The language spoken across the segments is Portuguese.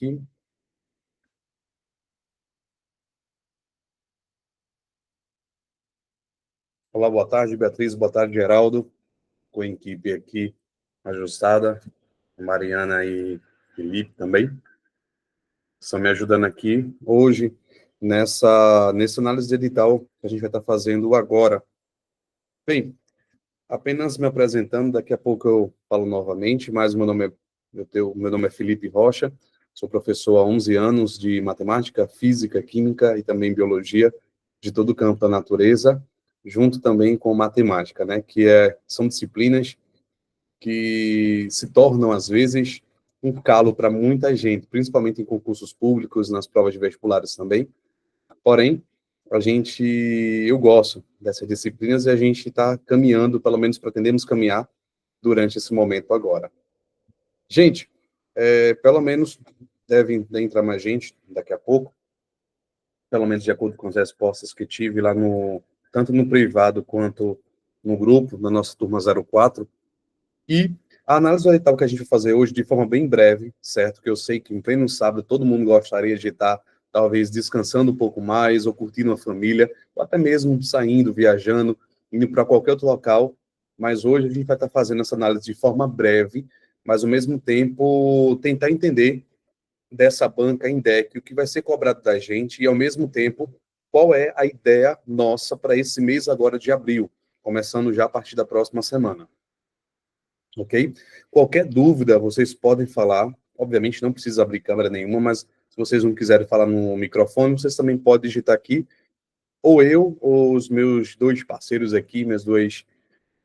aqui. Olá, boa tarde, Beatriz, boa tarde, Geraldo, com a equipe aqui ajustada, Mariana e Felipe também, estão me ajudando aqui hoje nessa análise de edital que a gente vai estar fazendo agora. Bem, apenas me apresentando, daqui a pouco eu falo novamente, mas meu nome é Felipe Rocha, sou professor há 11 anos de matemática, física, química e também biologia de todo o campo da natureza, junto também com matemática, né, são disciplinas que se tornam, às vezes, um calo para muita gente, principalmente em concursos públicos, nas provas de vestibulares também. Porém, eu gosto dessas disciplinas e a gente está caminhando, pelo menos pretendemos caminhar durante esse momento agora. Gente, pelo menos deve entrar mais gente daqui a pouco, pelo menos de acordo com as respostas que tive lá tanto no privado quanto no grupo, na nossa turma 04. E a análise do edital que a gente vai fazer hoje, de forma bem breve, certo? Que eu sei que em pleno sábado todo mundo gostaria de estar, talvez, descansando um pouco mais, ou curtindo a família, ou até mesmo saindo, viajando, indo para qualquer outro local. Mas hoje a gente vai estar fazendo essa análise de forma breve, mas ao mesmo tempo tentar entender dessa banca INDEC, o que vai ser cobrado da gente, e ao mesmo tempo, qual é a ideia nossa para esse mês agora de abril, começando já a partir da próxima semana. Ok? Qualquer dúvida, vocês podem falar. Obviamente, não precisa abrir câmera nenhuma, mas se vocês não quiserem falar no microfone, vocês também podem digitar aqui. Ou eu, ou os meus dois parceiros aqui, minhas duas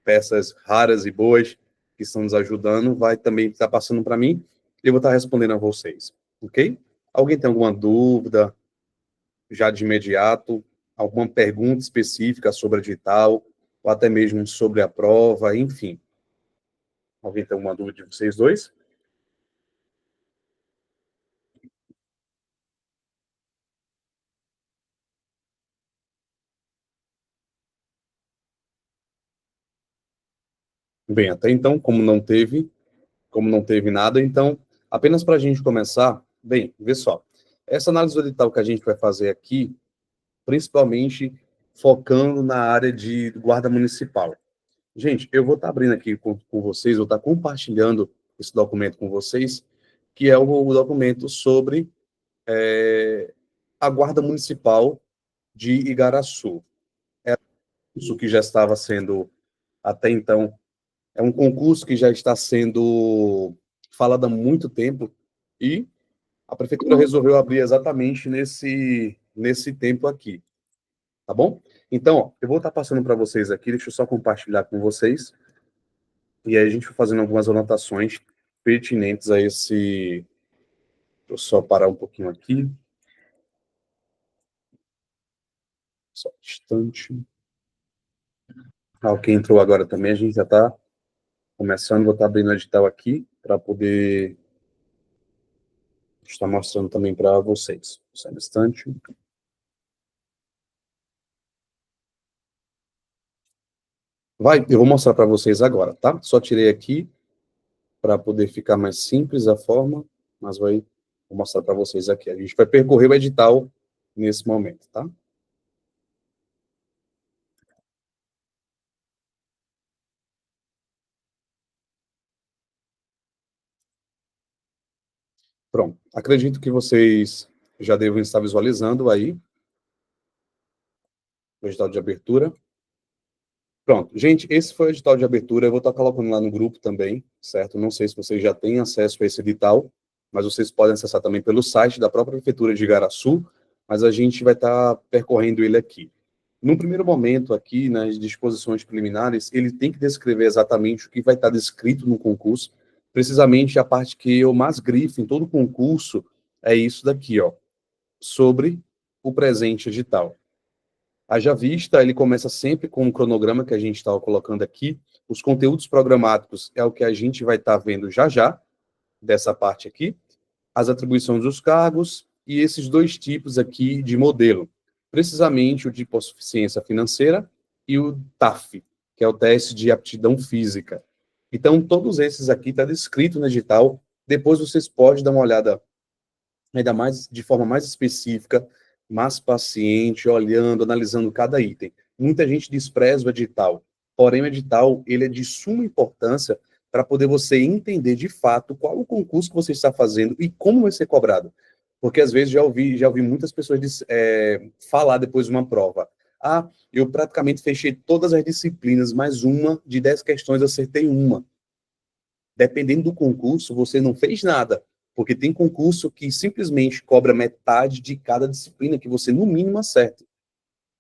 peças raras e boas, que estão nos ajudando, vai também estar passando para mim, e eu vou estar respondendo a vocês. Ok? Alguém tem alguma dúvida, já de imediato? Alguma pergunta específica sobre a edital, ou até mesmo sobre a prova, enfim. Alguém tem alguma dúvida de vocês dois? Bem, até então, como não teve nada, então, apenas para a gente começar, bem, vê só, essa análise do edital que a gente vai fazer aqui, principalmente focando na área de guarda municipal. Gente, eu vou estar abrindo aqui com vocês, vou estar compartilhando esse documento com vocês, que é o documento sobre a guarda municipal de Igaraçu. Isso que já estava sendo, até então, é um concurso que já está sendo falado há muito tempo e a prefeitura resolveu abrir exatamente nesse tempo aqui, tá bom? Então, ó, eu vou estar passando para vocês aqui, deixa eu só compartilhar com vocês, e aí a gente vai fazendo algumas anotações pertinentes a esse... Deixa eu só parar um pouquinho aqui. Só um instante. Quem entrou agora também, a gente já está começando, vou estar abrindo o edital aqui para poder estar mostrando também para vocês. Só um instante. Eu vou mostrar para vocês agora, tá? Só tirei aqui para poder ficar mais simples a forma, mas vou mostrar para vocês aqui. A gente vai percorrer o edital nesse momento, tá? Pronto. Acredito que vocês já devem estar visualizando aí o edital de abertura. Pronto. Gente, esse foi o edital de abertura. Eu vou estar colocando lá no grupo também, certo? Não sei se vocês já têm acesso a esse edital, mas vocês podem acessar também pelo site da própria Prefeitura de Igaraçu, mas a gente vai estar percorrendo ele aqui. No primeiro momento aqui, nas disposições preliminares, ele tem que descrever exatamente o que vai estar descrito no concurso, precisamente a parte que eu mais grifo em todo o concurso é isso daqui, ó, sobre o presente edital. Haja vista, ele começa sempre com um cronograma que a gente estava colocando aqui. Os conteúdos programáticos é o que a gente vai estar vendo já já, dessa parte aqui. As atribuições dos cargos e esses dois tipos aqui de modelo. Precisamente o de hipossuficiência financeira e o TAF, que é o teste de aptidão física. Então, todos esses aqui estão descritos no edital. Depois vocês podem dar uma olhada ainda mais de forma mais específica, mais paciente, olhando, analisando cada item. Muita gente despreza o edital, porém o edital ele é de suma importância para poder você entender de fato qual o concurso que você está fazendo e como vai ser cobrado. Porque às vezes já ouvi muitas pessoas falar depois de uma prova. Ah, eu praticamente fechei todas as disciplinas, mas uma de 10 questões acertei uma. Dependendo do concurso, você não fez nada, porque tem concurso que simplesmente cobra metade de cada disciplina que você, no mínimo, acerta.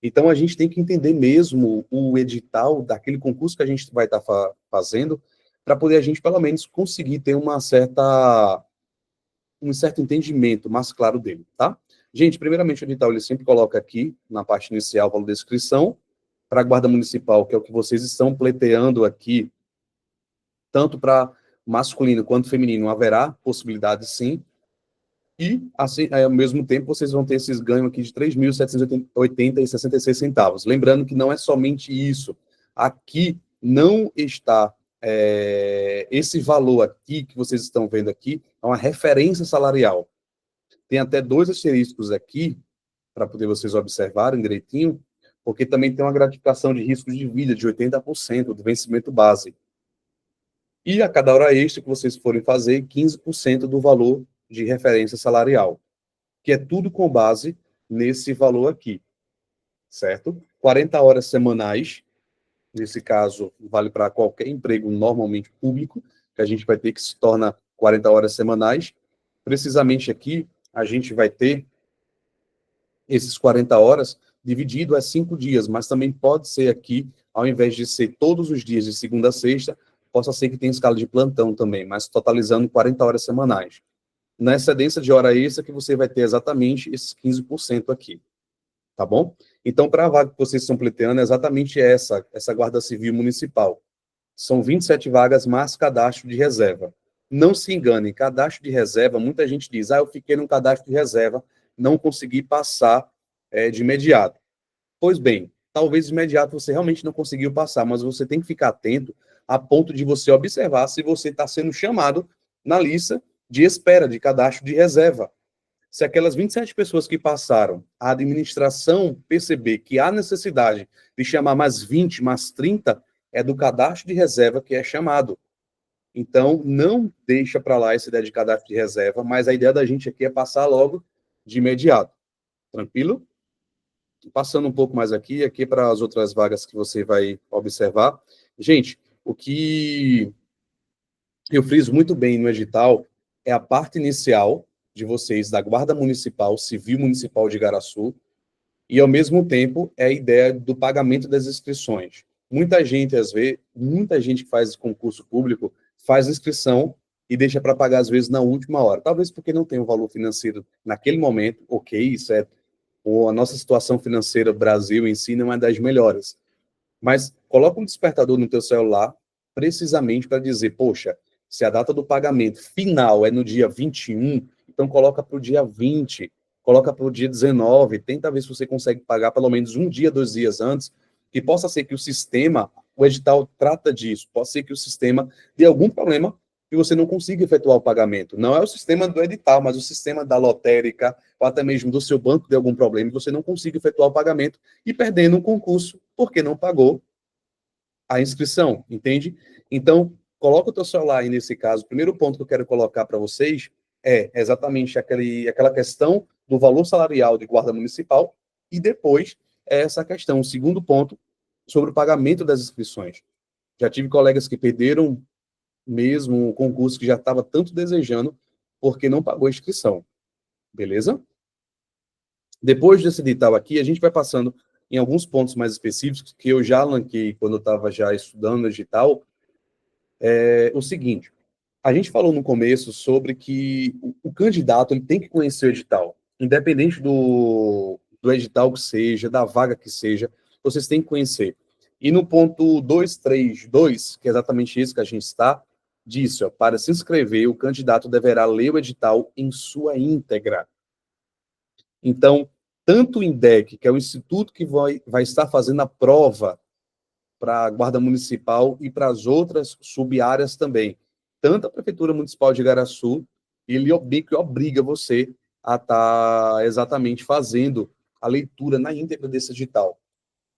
Então, a gente tem que entender mesmo o edital daquele concurso que a gente vai estar fazendo, para poder a gente, pelo menos, conseguir ter um certo entendimento mais claro dele, tá? Gente, primeiramente, o edital, ele sempre coloca aqui, na parte inicial, o valor da inscrição, para a Guarda Municipal, que é o que vocês estão pleiteando aqui, tanto para masculino quanto feminino, haverá possibilidade sim, e assim, ao mesmo tempo vocês vão ter esses ganhos aqui de 3.780,66 centavos. Lembrando que não é somente isso. Aqui não está esse valor aqui que vocês estão vendo aqui, é uma referência salarial. Tem até 2 asteriscos aqui, para poder vocês observarem direitinho, porque também tem uma gratificação de risco de vida de 80% do vencimento base. E a cada hora extra que vocês forem fazer, 15% do valor de referência salarial, que é tudo com base nesse valor aqui, certo? 40 horas semanais, nesse caso, vale para qualquer emprego normalmente público, que a gente vai ter que se torna 40 horas semanais. Precisamente aqui, a gente vai ter esses 40 horas dividido a 5 dias, mas também pode ser aqui, ao invés de ser todos os dias de segunda a sexta, possa ser que tenha escala de plantão também, mas totalizando 40 horas semanais. Na excedência de hora extra que você vai ter exatamente esses 15% aqui, tá bom? Então, para a vaga que vocês estão pleiteando, é exatamente essa Guarda Civil Municipal. São 27 vagas mais cadastro de reserva. Não se enganem, cadastro de reserva, muita gente diz, eu fiquei no cadastro de reserva, não consegui passar de imediato. Pois bem, talvez de imediato você realmente não conseguiu passar, mas você tem que ficar atento a ponto de você observar se você está sendo chamado na lista de espera, de cadastro de reserva. Se aquelas 27 pessoas que passaram, a administração perceber que há necessidade de chamar mais 20, mais 30, é do cadastro de reserva que é chamado. Então, não deixa para lá essa ideia de cadastro de reserva, mas a ideia da gente aqui é passar logo de imediato. Tranquilo? Passando um pouco mais aqui para as outras vagas que você vai observar. Gente, o que eu friso muito bem no edital é a parte inicial de vocês da Guarda Municipal, Civil Municipal de Igaraçu, e ao mesmo tempo é a ideia do pagamento das inscrições. Muita gente que faz concurso público faz inscrição e deixa para pagar às vezes na última hora, talvez porque não tem o valor financeiro naquele momento, ok, isso é ou a nossa situação financeira Brasil em si não é das melhores. Mas coloca um despertador no teu celular precisamente para dizer, poxa, se a data do pagamento final é no dia 21, então coloca para o dia 20, coloca para o dia 19, tenta ver se você consegue pagar pelo menos um dia, 2 dias antes, que possa ser que o edital trata disso, pode ser que o sistema dê algum problema e você não consiga efetuar o pagamento. Não é o sistema do edital, mas o sistema da lotérica, ou até mesmo do seu banco dê algum problema e você não consiga efetuar o pagamento e perdendo um concurso porque não pagou a inscrição, entende? Então, coloca o teu celular aí nesse caso. O primeiro ponto que eu quero colocar para vocês é exatamente aquela questão do valor salarial de guarda municipal e depois essa questão, o segundo ponto, sobre o pagamento das inscrições. Já tive colegas que perderam mesmo o concurso que já estava tanto desejando porque não pagou a inscrição. Beleza? Depois desse edital aqui, a gente vai passando em alguns pontos mais específicos que eu já lanquei quando eu estava já estudando o edital. O seguinte, a gente falou no começo sobre que o candidato ele tem que conhecer o edital, independente do edital que seja, da vaga que seja, vocês têm que conhecer. E no ponto 232, que é exatamente isso que a gente está, diz, para se inscrever, o candidato deverá ler o edital em sua íntegra. Então, tanto o INDEC, que é o instituto que vai estar fazendo a prova para a Guarda Municipal e para as outras sub-áreas também. Tanto a Prefeitura Municipal de Igaraçu, ele obriga você a estar exatamente fazendo a leitura na íntegra desse edital,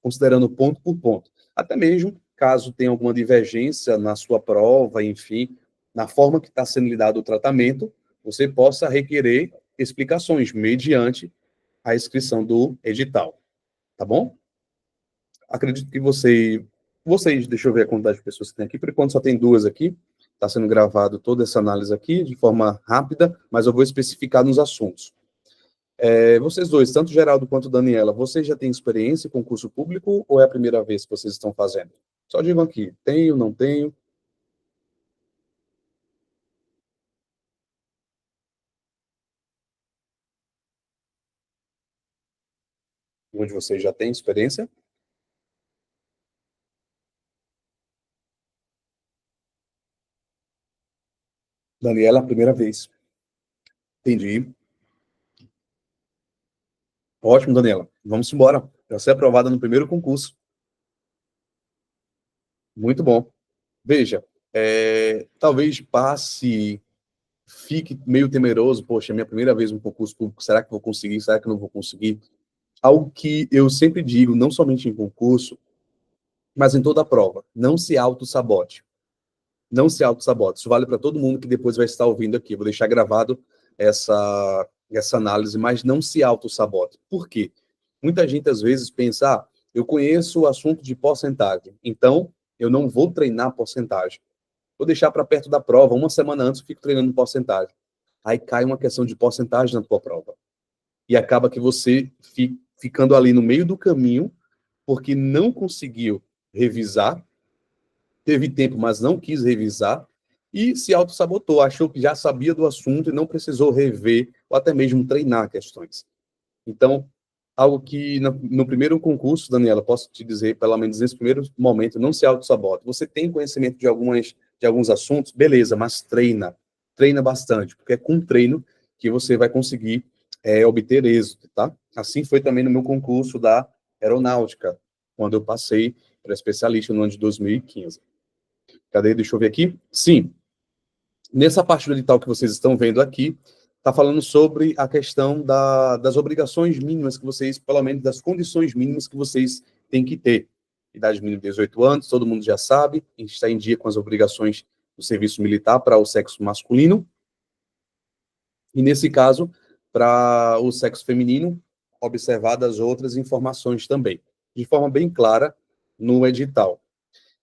considerando ponto por ponto. Até mesmo, caso tenha alguma divergência na sua prova, enfim, na forma que está sendo lidado o tratamento, você possa requerer explicações mediante a inscrição do edital, tá bom? Acredito que vocês, deixa eu ver a quantidade de pessoas que tem aqui, por enquanto só tem duas aqui, está sendo gravado toda essa análise aqui de forma rápida, mas eu vou especificar nos assuntos. Vocês dois, tanto Geraldo quanto Daniela, vocês já têm experiência em concurso público ou é a primeira vez que vocês estão fazendo? Só digam aqui, tenho, não tenho. Onde vocês já têm experiência? Daniela, primeira vez. Entendi. Ótimo, Daniela. Vamos embora. Já ser aprovada no primeiro concurso. Muito bom. Veja, talvez fique meio temeroso, poxa, é minha primeira vez no concurso público, será que vou conseguir, será que não vou conseguir? Algo que eu sempre digo, não somente em concurso, mas em toda a prova, não se auto-sabote. Não se auto-sabote. Isso vale para todo mundo que depois vai estar ouvindo aqui. Vou deixar gravado essa análise, mas não se auto-sabote. Por quê? Muita gente, às vezes, pensa, eu conheço o assunto de porcentagem, então eu não vou treinar porcentagem. Vou deixar para perto da prova, uma semana antes eu fico treinando porcentagem. Aí cai uma questão de porcentagem na tua prova. E acaba que você ficando ali no meio do caminho, porque não conseguiu revisar, teve tempo, mas não quis revisar, e se auto-sabotou, achou que já sabia do assunto e não precisou rever ou até mesmo treinar questões. Então, algo que no primeiro concurso, Daniela, posso te dizer, pelo menos nesse primeiro momento, não se auto-sabote. Você tem conhecimento de alguns assuntos, beleza, mas treina bastante, porque é com treino que você vai conseguir obter êxito, tá? Assim foi também no meu concurso da aeronáutica, quando eu passei para especialista no ano de 2015. Cadê? Deixa eu ver aqui. Sim, nessa parte do edital que vocês estão vendo aqui, está falando sobre a questão das obrigações mínimas que vocês, pelo menos das condições mínimas que vocês têm que ter. Idade mínima de 18 anos, todo mundo já sabe, a gente está em dia com as obrigações do serviço militar para o sexo masculino, e nesse caso, para o sexo feminino, observadas outras informações também, de forma bem clara no edital.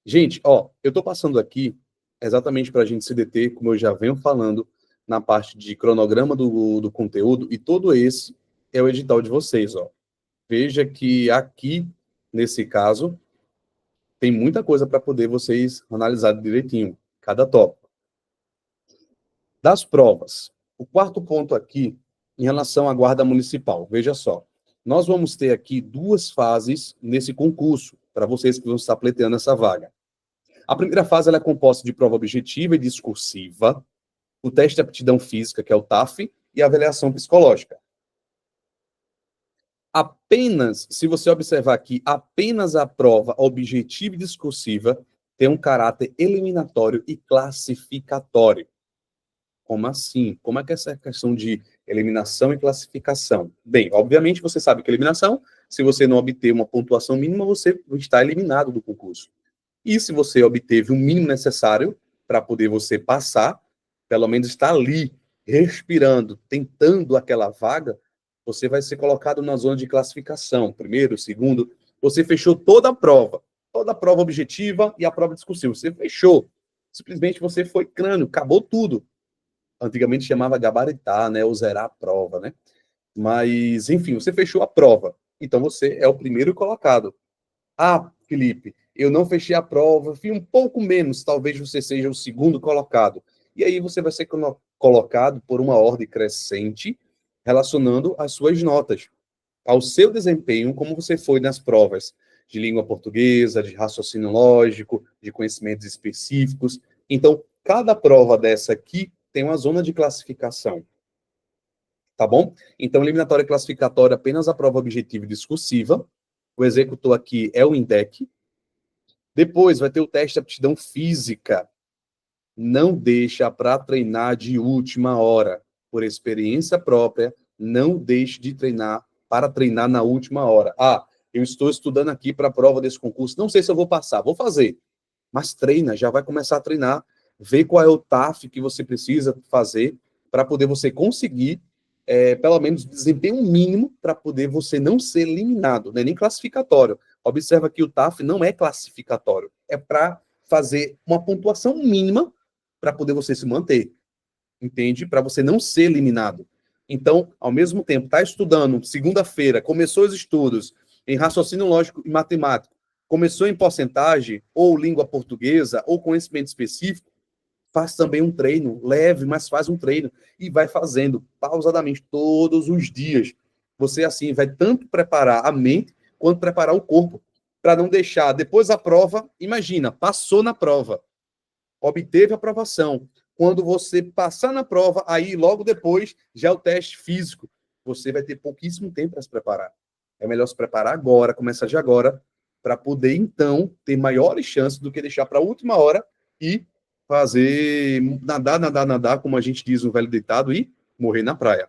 Gente, eu estou passando aqui exatamente para a gente se deter, como eu já venho falando, na parte de cronograma do conteúdo, e todo esse é o edital de vocês, ó. Veja que aqui, nesse caso, tem muita coisa para poder vocês analisar direitinho, cada tópico. Das provas, o quarto ponto aqui, em relação à guarda municipal, veja só, nós vamos ter aqui duas fases nesse concurso, para vocês que vão estar pleiteando essa vaga. A primeira fase ela é composta de prova objetiva e discursiva, o teste de aptidão física, que é o TAF, e a avaliação psicológica. Apenas, se você observar aqui, apenas a prova objetiva e discursiva tem um caráter eliminatório e classificatório. Como assim? Como é que é essa questão de eliminação e classificação? Bem, obviamente você sabe que eliminação, se você não obter uma pontuação mínima, você está eliminado do concurso. E se você obteve o mínimo necessário para poder você passar, pelo menos estar ali, respirando, tentando aquela vaga, você vai ser colocado na zona de classificação. Primeiro, segundo, você fechou toda a prova objetiva e a prova discursiva. Você fechou. Simplesmente você foi crânio, acabou tudo. Antigamente chamava gabaritar, né, ou zerar a prova, né? Mas, enfim, você fechou a prova. Então você é o primeiro colocado. Felipe, eu não fechei a prova, fui um pouco menos, talvez você seja o segundo colocado. E aí você vai ser colocado por uma ordem crescente, relacionando as suas notas ao seu desempenho, como você foi nas provas de língua portuguesa, de raciocínio lógico, de conhecimentos específicos. Então, cada prova dessa aqui tem uma zona de classificação. Tá bom? Então, eliminatória e classificatória, apenas a prova objetiva e discursiva. O executor aqui é o INDEC. Depois vai ter o teste de aptidão física. Não deixa para treinar de última hora. Por experiência própria, não deixe de treinar para treinar na última hora. Eu estou estudando aqui para a prova desse concurso, não sei se eu vou passar, vou fazer. Mas treina, já vai começar a treinar, ver qual é o TAF que você precisa fazer para poder você conseguir, pelo menos, desempenho mínimo para poder você não ser eliminado, não é nem classificatório. Observa que o TAF não é classificatório, é para fazer uma pontuação mínima para poder você se manter, entende? Para você não ser eliminado. Então, ao mesmo tempo, está estudando, segunda-feira, começou os estudos em raciocínio lógico e matemático, começou em porcentagem, ou língua portuguesa, ou conhecimento específico, faz também um treino, leve, mas faz um treino, e vai fazendo pausadamente todos os dias. Você, assim, vai tanto preparar a mente, quanto preparar o corpo, para não deixar, depois da prova, imagina, passou na prova, obteve a aprovação. Quando você passar na prova, aí logo depois, já é o teste físico. Você vai ter pouquíssimo tempo para se preparar. É melhor se preparar agora, começar de agora, para poder, então, ter maiores chances do que deixar para a última hora e fazer nadar, como a gente diz no velho ditado, e morrer na praia.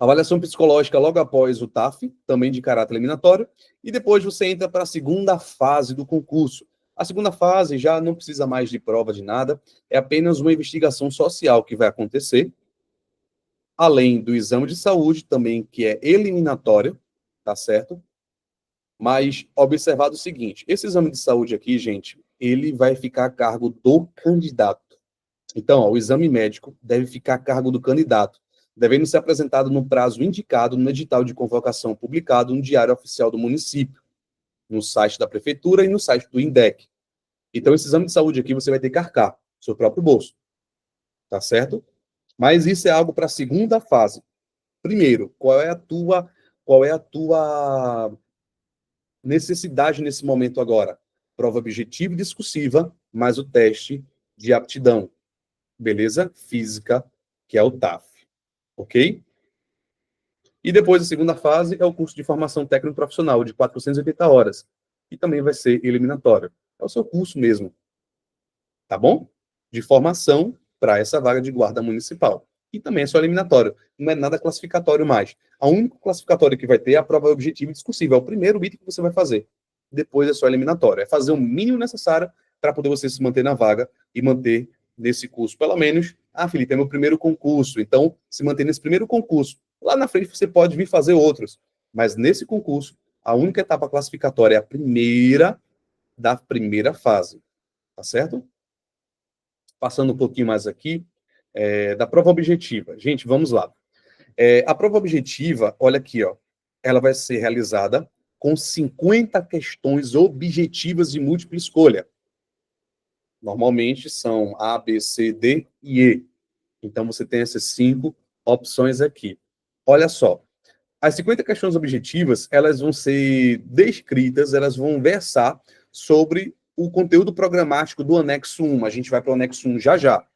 Avaliação psicológica logo após o TAF, também de caráter eliminatório, e depois você entra para a segunda fase do concurso. A segunda fase já não precisa mais de prova de nada, é apenas uma investigação social que vai acontecer, além do exame de saúde, também que é eliminatório, tá certo? Mas observado o seguinte, esse exame de saúde aqui, gente, ele vai ficar a cargo do candidato. Então, o exame médico deve ficar a cargo do candidato, devendo ser apresentado no prazo indicado no edital de convocação publicado no Diário Oficial do Município, no site da Prefeitura e no site do INDEC. Então, esse exame de saúde aqui você vai ter que arcar, seu próprio bolso. Tá certo? Mas isso é algo para a segunda fase. Primeiro, qual é a tua necessidade nesse momento agora? Prova objetiva e discursiva, mais o teste de aptidão. Beleza? Física, que é o TAF. Ok? E depois, a segunda fase é o curso de formação técnico-profissional, de 480 horas, que também vai ser eliminatório. É o seu curso mesmo. Tá bom? De formação para essa vaga de guarda municipal. E também é só eliminatório. Não é nada classificatório mais. A única classificatória que vai ter é a prova objetiva e discursiva. É o primeiro item que você vai fazer. Depois é só eliminatório. É fazer o mínimo necessário para poder você se manter na vaga e manter nesse curso. Pelo menos, Felipe, é meu primeiro concurso. Então, se manter nesse primeiro concurso. Lá na frente você pode vir fazer outros. Mas nesse concurso, a única etapa classificatória é a primeira da primeira fase. Tá certo? Passando um pouquinho mais aqui, da prova objetiva. Gente, vamos lá. A prova objetiva, olha aqui, ó, ela vai ser realizada com 50 questões objetivas de múltipla escolha. Normalmente são A, B, C, D e E. Então, você tem essas 5 opções aqui. Olha só, as 50 questões objetivas, elas vão ser descritas, elas vão versar sobre o conteúdo programático do anexo 1. A gente vai para o anexo 1 já já.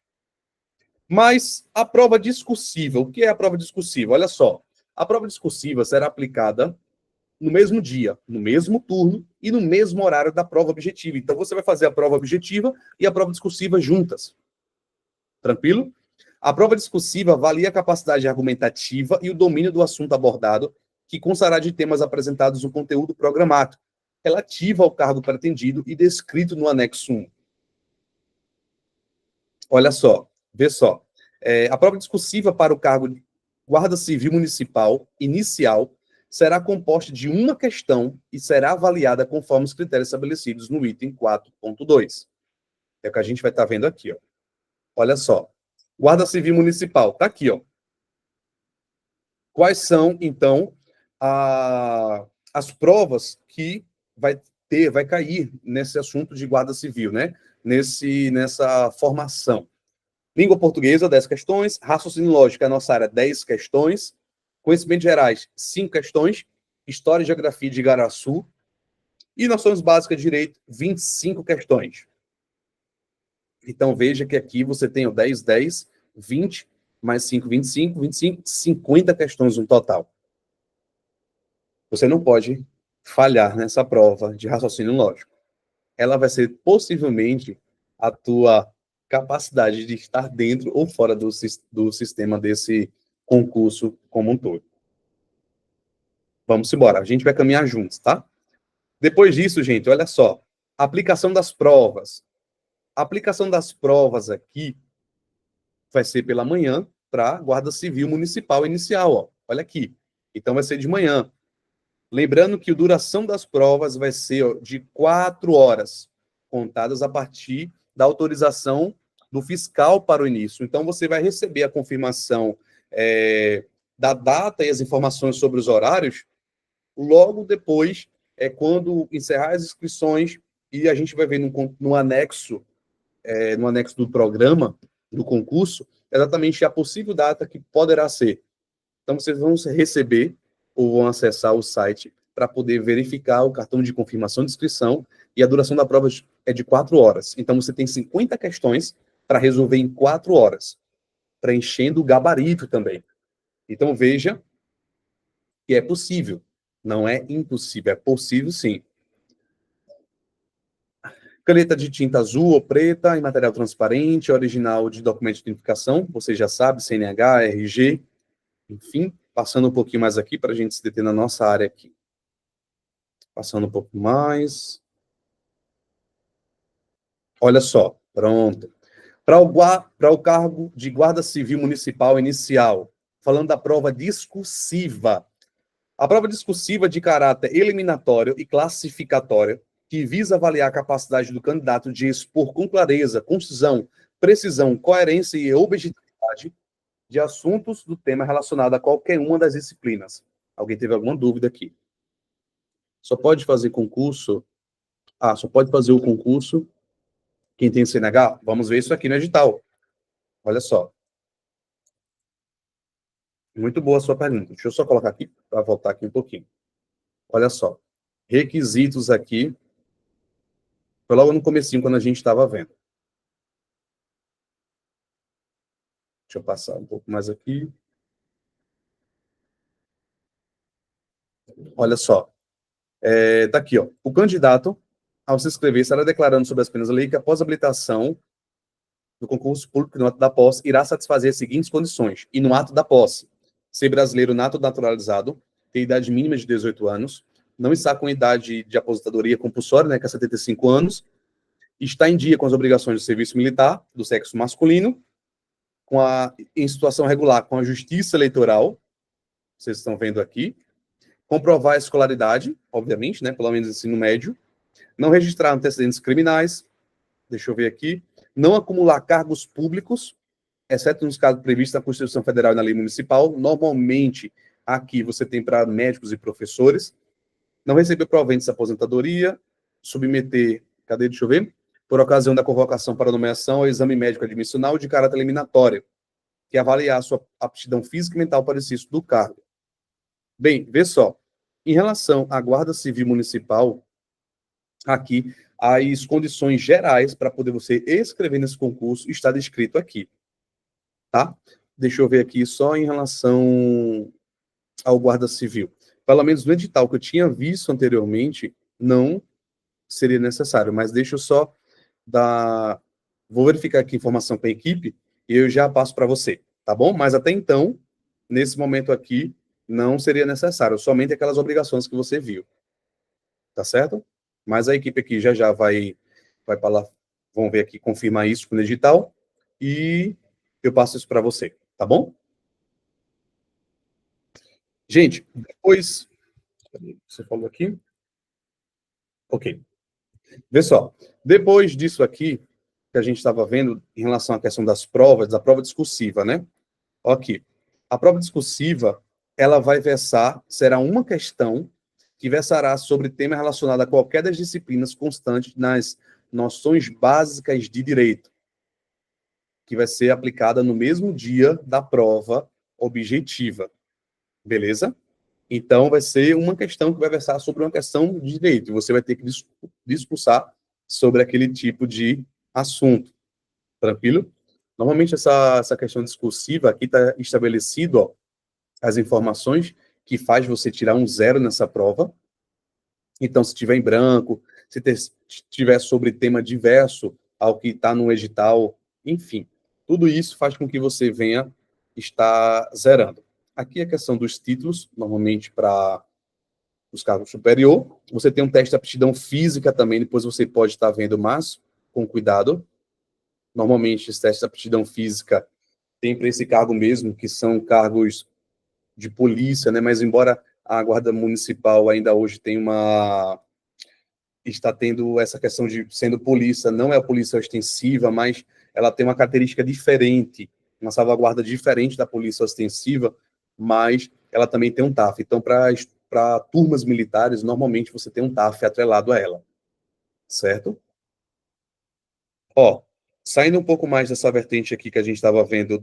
Mas a prova discursiva, o que é a prova discursiva? Olha só, a prova discursiva será aplicada no mesmo dia, no mesmo turno e no mesmo horário da prova objetiva. Então, você vai fazer a prova objetiva e a prova discursiva juntas. Tranquilo? A prova discursiva avalia a capacidade argumentativa e o domínio do assunto abordado, que constará de temas apresentados no conteúdo programático, relativo ao cargo pretendido e descrito no anexo 1. Olha só, vê só. A prova discursiva para o cargo de Guarda Civil Municipal inicial será composta de uma questão e será avaliada conforme os critérios estabelecidos no item 4.2. É o que a gente vai estar vendo aqui, ó. Olha só. Guarda Civil Municipal, tá aqui, ó. Quais são, então, as provas que vai cair nesse assunto de Guarda Civil, né? Nessa formação. Língua portuguesa, 10 questões. Raciocínio lógico, é a nossa área, 10 questões. Conhecimentos gerais, 5 questões. História e geografia de Igaraçu. E noções básicas de direito, 25 questões. Então, veja que aqui você tem o 10, 10, 20, mais 5, 25, 25, 50 questões no total. Você não pode falhar nessa prova de raciocínio lógico. Ela vai ser possivelmente a tua capacidade de estar dentro ou fora do sistema desse concurso como um todo. Vamos embora, a gente vai caminhar juntos, tá? Depois disso, gente, olha só, aplicação das provas. A aplicação das provas aqui vai ser pela manhã para Guarda Civil Municipal inicial, ó. Olha aqui. Então vai ser de manhã. Lembrando que a duração das provas vai ser ó, de 4 horas, contadas a partir da autorização do fiscal para o início. Então você vai receber a confirmação da data e as informações sobre os horários logo depois, quando encerrar as inscrições, e a gente vai ver no anexo do programa, do concurso, exatamente a possível data que poderá ser. Então, vocês vão receber ou vão acessar o site para poder verificar o cartão de confirmação de inscrição, e a duração da prova é de 4 horas. Então, você tem 50 questões para resolver em 4 horas, preenchendo o gabarito também. Então, veja que é possível. Não é impossível, é possível sim. Caneta de tinta azul ou preta, em material transparente, original de documento de identificação, você já sabe, CNH, RG, enfim, passando um pouquinho mais aqui para a gente se deter na nossa área aqui. Passando um pouco mais. Olha só, pronto. Para o cargo de Guarda Civil Municipal Inicial, falando da prova discursiva. A prova discursiva de caráter eliminatório e classificatório, que visa avaliar a capacidade do candidato de expor com clareza, concisão, precisão, coerência e objetividade de assuntos do tema relacionado a qualquer uma das disciplinas. Alguém teve alguma dúvida aqui? Só pode fazer concurso... só pode fazer o concurso quem tem CNH? Vamos ver isso aqui no edital. Olha só. Muito boa a sua pergunta. Deixa eu só colocar aqui, para voltar aqui um pouquinho. Olha só. Requisitos aqui. Foi logo no comecinho, quando a gente estava vendo. Deixa eu passar um pouco mais aqui. Olha só. Tá aqui, ó. O candidato, ao se inscrever, estará declarando sobre as penas da lei que, após a habilitação do concurso público no ato da posse, irá satisfazer as seguintes condições. E no ato da posse, ser brasileiro nato naturalizado, ter idade mínima de 18 anos, não está com idade de aposentadoria compulsória, né, que é 75 anos, está em dia com as obrigações do serviço militar, do sexo masculino, em situação regular com a justiça eleitoral, vocês estão vendo aqui, comprovar a escolaridade, obviamente, né, pelo menos ensino médio, não registrar antecedentes criminais, deixa eu ver aqui, não acumular cargos públicos, exceto nos casos previstos na Constituição Federal e na lei municipal. Normalmente, aqui você tem para médicos e professores. Não receber proventos de aposentadoria, submeter, deixa eu ver, por ocasião da convocação para nomeação ao exame médico admissional de caráter eliminatório, que é avaliar a sua aptidão física e mental para o exercício do cargo. Bem, vê só, em relação à Guarda Civil Municipal, aqui, as condições gerais para poder você escrever nesse concurso está descrito aqui, tá? Deixa eu ver aqui só em relação ao Guarda Civil. Pelo menos no edital que eu tinha visto anteriormente, não seria necessário, mas deixa eu só dar... Vou verificar aqui a informação com a equipe e eu já passo para você, tá bom? Mas até então, nesse momento aqui, não seria necessário, somente aquelas obrigações que você viu, tá certo? Mas a equipe aqui já vai para lá, vão ver aqui, confirmar isso com o edital e eu passo isso para você, tá bom? Gente, depois... Você falou aqui? Ok. Vê só, depois disso aqui, que a gente estava vendo em relação à questão das provas, da prova discursiva, né? Ok. A prova discursiva, ela vai versar, será uma questão que versará sobre tema relacionado a qualquer das disciplinas constantes nas noções básicas de direito, que vai ser aplicada no mesmo dia da prova objetiva. Beleza? Então, vai ser uma questão que vai versar sobre uma questão de direito. Você vai ter que discursar sobre aquele tipo de assunto. Tranquilo? Normalmente, essa questão discursiva aqui está estabelecido, ó, as informações que faz você tirar um 0 nessa prova. Então, se tiver em branco, se tiver sobre tema diverso ao que está no edital, enfim, tudo isso faz com que você venha está zerando. Aqui a questão dos títulos, normalmente para os cargos superior. Você tem um teste de aptidão física também, depois você pode estar vendo, mas com cuidado. Normalmente, esse teste de aptidão física tem para esse cargo mesmo, que são cargos de polícia, né? Mas embora a Guarda Municipal ainda hoje está tendo essa questão de sendo polícia, não é a polícia ostensiva, mas ela tem uma característica diferente, uma salvaguarda diferente da polícia ostensiva, mas ela também tem um TAF. Então, para turmas militares, normalmente você tem um TAF atrelado a ela, certo? Ó, saindo um pouco mais dessa vertente aqui que a gente estava vendo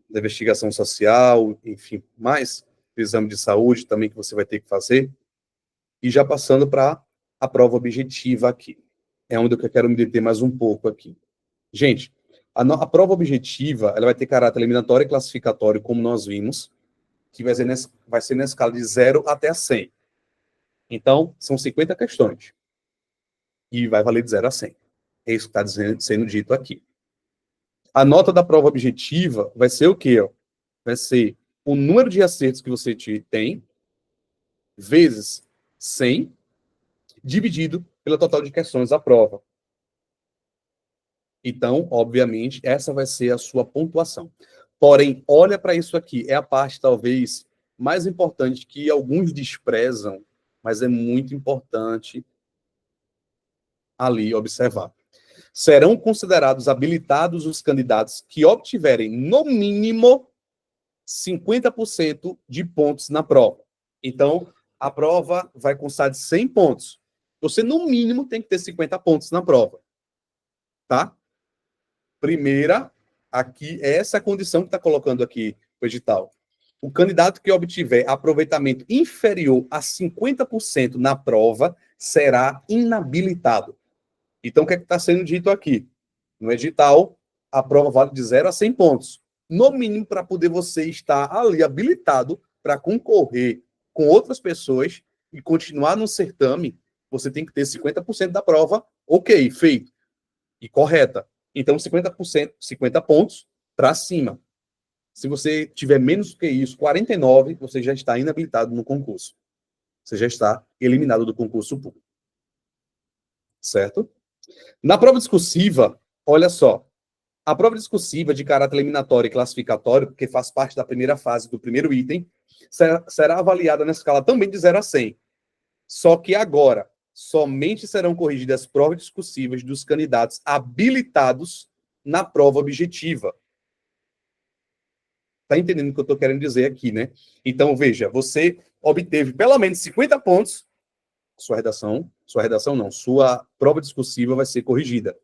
da investigação social, enfim, mais do exame de saúde também que você vai ter que fazer, e já passando para a prova objetiva aqui. É onde eu quero me deter mais um pouco aqui. Gente, a prova objetiva, ela vai ter caráter eliminatório e classificatório, como nós vimos, que vai ser na escala de 0 até 100. Então, são 50 questões. E vai valer de 0 a 100. É isso que está sendo dito aqui. A nota da prova objetiva vai ser o quê? Ó? Vai ser o número de acertos que você tem, vezes 100, dividido pelo total de questões da prova. Então, obviamente, essa vai ser a sua pontuação. Porém, olha para isso aqui. É a parte, talvez, mais importante que alguns desprezam, mas é muito importante ali observar. Serão considerados habilitados os candidatos que obtiverem, no mínimo, 50% de pontos na prova. Então, a prova vai constar de 100 pontos. Você, no mínimo, tem que ter 50 pontos na prova. Tá? Primeira, aqui, é essa condição que está colocando aqui o edital. O candidato que obtiver aproveitamento inferior a 50% na prova será inabilitado. Então, o que é que está sendo dito aqui? No edital, a prova vale de 0 a 100 pontos. No mínimo, para poder você estar ali habilitado para concorrer com outras pessoas e continuar no certame, você tem que ter 50% da prova, ok, feito, e correta. Então, 50%, 50 pontos para cima. Se você tiver menos do que isso, 49, você já está inabilitado no concurso. Você já está eliminado do concurso público. Certo? Na prova discursiva, olha só, a prova discursiva de caráter eliminatório e classificatório, porque faz parte da primeira fase do primeiro item, será avaliada na escala também de 0 a 100. Só que agora, somente serão corrigidas as provas discursivas dos candidatos habilitados na prova objetiva. Está entendendo o que eu estou querendo dizer aqui, né? Então, veja, você obteve pelo menos 50 pontos, sua redação não, sua prova discursiva vai ser corrigida.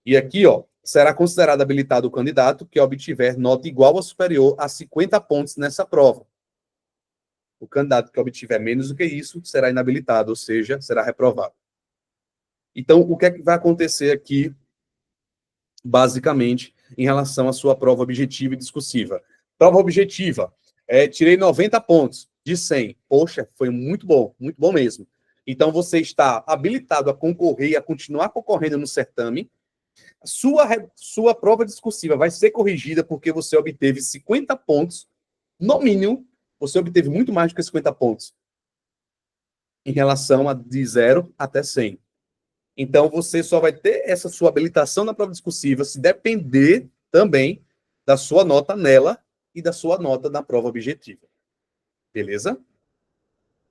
E aqui, ó, será considerado habilitado o candidato que obtiver nota igual ou superior a 50 pontos nessa prova. O candidato que obtiver menos do que isso será inabilitado, ou seja, será reprovado. Então, o que é que vai acontecer aqui, basicamente, em relação à sua prova objetiva e discursiva? Prova objetiva, tirei 90 pontos de 100. Poxa, foi muito bom mesmo. Então, você está habilitado a concorrer e a continuar concorrendo no certame. Sua prova discursiva vai ser corrigida porque você obteve 50 pontos. No mínimo, você obteve muito mais do que 50 pontos em relação a de 0 até 100. Então, você só vai ter essa sua habilitação na prova discursiva se depender também da sua nota nela e da sua nota na prova objetiva. Beleza?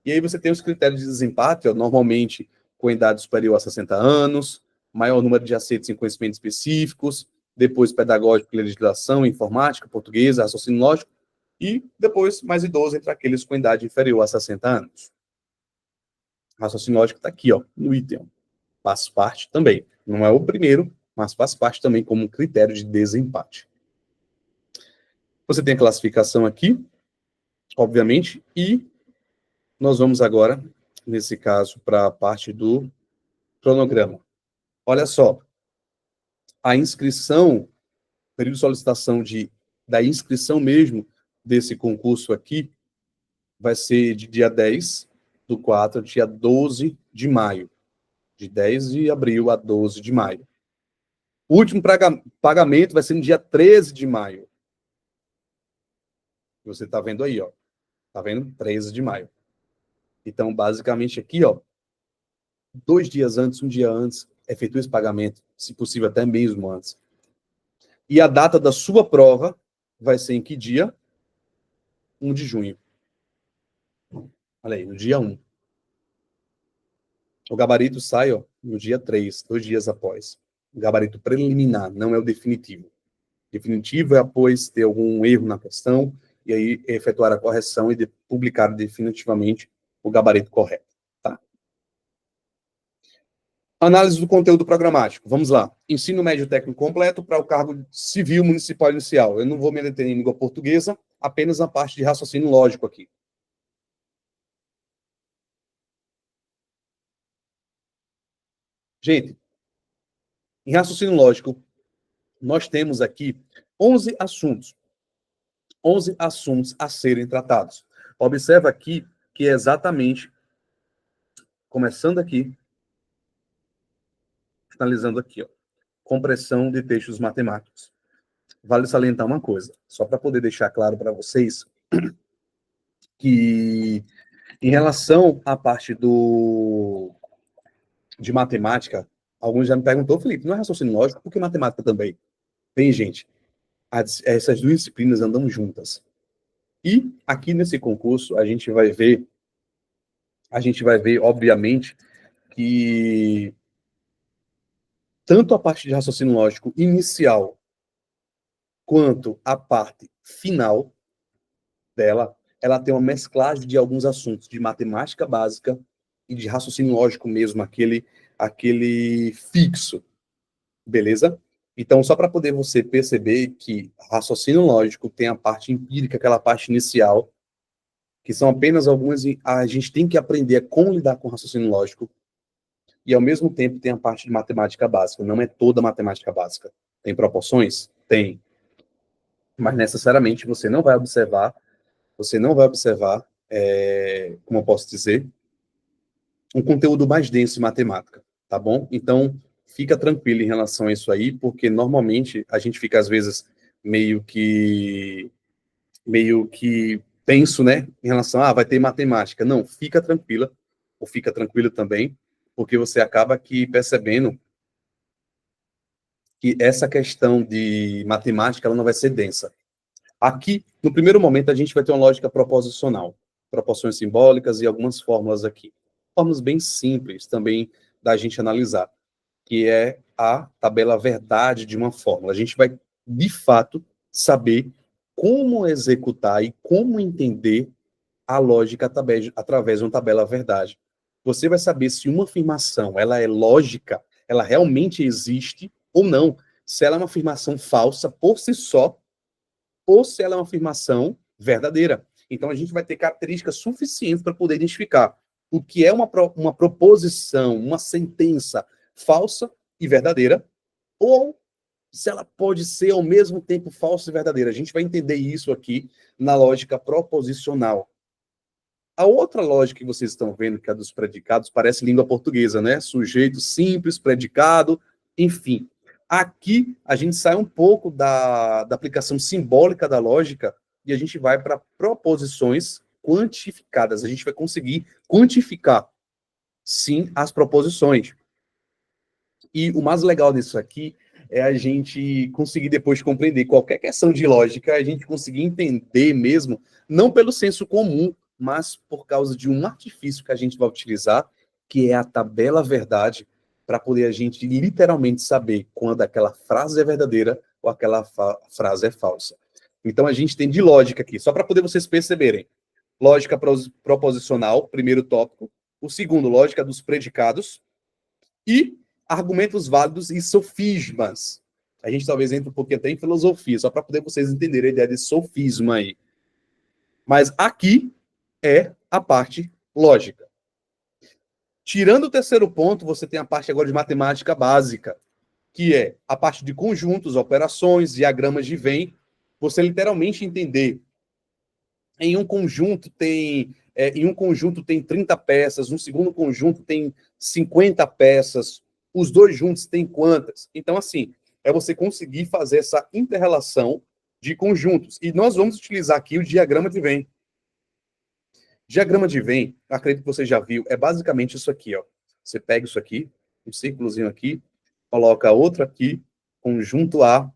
E aí você tem os critérios de desempate, ó, normalmente com idade superior a 60 anos, maior número de acertos em conhecimentos específicos, depois pedagógico, legislação, informática, português, raciocínio lógico, e depois mais idoso entre aqueles com idade inferior a 60 anos. Raciocínio lógico está aqui, ó, no item. Faz parte também. Não é o primeiro, mas faz parte também como critério de desempate. Você tem a classificação aqui, obviamente, e nós vamos agora, nesse caso, para a parte do cronograma. Olha só, a inscrição, período de solicitação da inscrição mesmo desse concurso aqui, vai ser de dia 10/4 a dia 12 de maio. De 10 de abril a 12 de maio. O último pagamento vai ser no dia 13 de maio. Você está vendo aí, ó. Tá vendo? 13 de maio. Então, basicamente aqui, ó, 2 dias antes, um dia antes, efetua esse pagamento, se possível até mesmo antes. E a data da sua prova vai ser em que dia? 1 de junho. Olha aí, no dia 1. O gabarito sai, ó, no dia 3, 2 dias após. O gabarito preliminar, não é o definitivo. Definitivo é após ter algum erro na questão, e aí efetuar a correção e publicar definitivamente o gabarito correto. Tá? Análise do conteúdo programático. Vamos lá. Ensino médio técnico completo para o cargo civil municipal inicial. Eu não vou me deter em língua portuguesa, apenas na parte de raciocínio lógico aqui. Gente, em raciocínio lógico, nós temos aqui 11 assuntos. 11 assuntos a serem tratados. Observa aqui que é exatamente, começando aqui, finalizando aqui, ó, compressão de textos matemáticos. Vale salientar uma coisa, só para poder deixar claro para vocês, que em relação à parte de matemática, alguns já me perguntou, Felipe, não é raciocínio lógico, por que matemática também? Bem, gente, essas duas disciplinas andam juntas. E aqui nesse concurso, a gente vai ver, obviamente, que tanto a parte de raciocínio lógico inicial quanto a parte final dela, ela tem uma mesclagem de alguns assuntos de matemática básica e de raciocínio lógico mesmo, aquele fixo, beleza? Então, só para poder você perceber que raciocínio lógico tem a parte empírica, aquela parte inicial, que são apenas algumas, a gente tem que aprender a como lidar com raciocínio lógico, e ao mesmo tempo tem a parte de matemática básica, não é toda matemática básica. Tem proporções? Tem. Mas necessariamente você não vai observar, como eu posso dizer, um conteúdo mais denso em matemática, tá bom? Então, fica tranquilo em relação a isso aí, porque normalmente a gente fica, às vezes, meio que tenso, né, em relação a, vai ter matemática. Não, fica tranquila, ou fica tranquilo também, porque você acaba aqui percebendo que essa questão de matemática, ela não vai ser densa. Aqui, no primeiro momento, a gente vai ter uma lógica proposicional, proporções simbólicas e algumas fórmulas aqui. Fórmulas bem simples também da gente analisar, que é a tabela verdade de uma fórmula. A gente vai, de fato, saber como executar e como entender a lógica através de uma tabela verdade. Você vai saber se uma afirmação ela é lógica, ela realmente existe ou não. Se ela é uma afirmação falsa por si só, ou se ela é uma afirmação verdadeira. Então, a gente vai ter características suficientes para poder identificar o que é uma proposição, uma sentença falsa e verdadeira, ou se ela pode ser ao mesmo tempo falsa e verdadeira. A gente vai entender isso aqui na lógica proposicional. A outra lógica que vocês estão vendo, que é a dos predicados, parece língua portuguesa, né? Sujeito simples, predicado, enfim. Aqui a gente sai um pouco da aplicação simbólica da lógica e a gente vai para proposições quantificadas. A gente vai conseguir quantificar, sim, as proposições. E o mais legal disso aqui é a gente conseguir depois compreender qualquer questão de lógica, a gente conseguir entender mesmo, não pelo senso comum, mas por causa de um artifício que a gente vai utilizar, que é a tabela verdade, para poder a gente literalmente saber quando aquela frase é verdadeira ou aquela frase é falsa. Então a gente tem de lógica aqui, só para poder vocês perceberem. Lógica proposicional, primeiro tópico. O segundo, lógica dos predicados. E argumentos válidos e sofismas. A gente talvez entre um pouquinho até em filosofia, só para poder vocês entenderem a ideia de sofisma aí. Mas aqui é a parte lógica. Tirando o terceiro ponto, você tem a parte agora de matemática básica, que é a parte de conjuntos, operações, diagramas de Venn. Você literalmente entender em um conjunto tem 30 peças, no segundo conjunto tem 50 peças, os dois juntos têm quantas? Então, assim, é você conseguir fazer essa inter-relação de conjuntos. E nós vamos utilizar aqui o diagrama de Venn. Diagrama de Venn, acredito que você já viu, é basicamente isso aqui, ó. Você pega isso aqui, um círculozinho aqui, coloca outro aqui, conjunto A,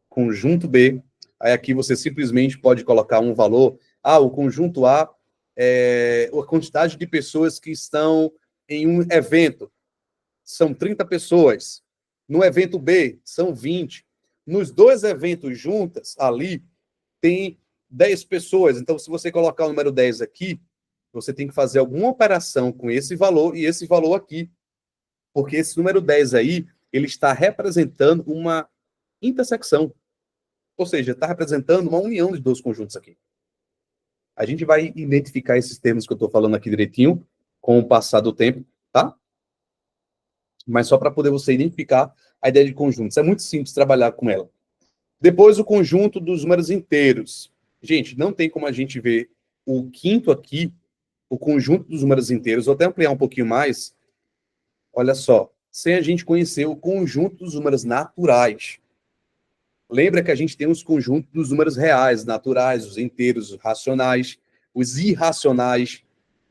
conjunto B. Aí aqui você simplesmente pode colocar um valor. O conjunto A é a quantidade de pessoas que estão em um evento. São 30 pessoas. No evento B, são 20. Nos dois eventos juntas, ali, tem 10 pessoas. Então, se você colocar o número 10 aqui, você tem que fazer alguma operação com esse valor e esse valor aqui. Porque esse número 10 aí, ele está representando uma intersecção. Ou seja, está representando uma união de dois conjuntos aqui. A gente vai identificar esses termos que eu estou falando aqui direitinho com o passar do tempo, tá? Mas só para poder você identificar a ideia de conjuntos. É muito simples trabalhar com ela. Depois, o conjunto dos números inteiros. Gente, não tem como a gente ver o quinto aqui, o conjunto dos números inteiros. Vou até ampliar um pouquinho mais. Olha só, sem a gente conhecer o conjunto dos números naturais. Lembra que a gente tem os conjuntos dos números reais, naturais, os inteiros, os racionais, os irracionais.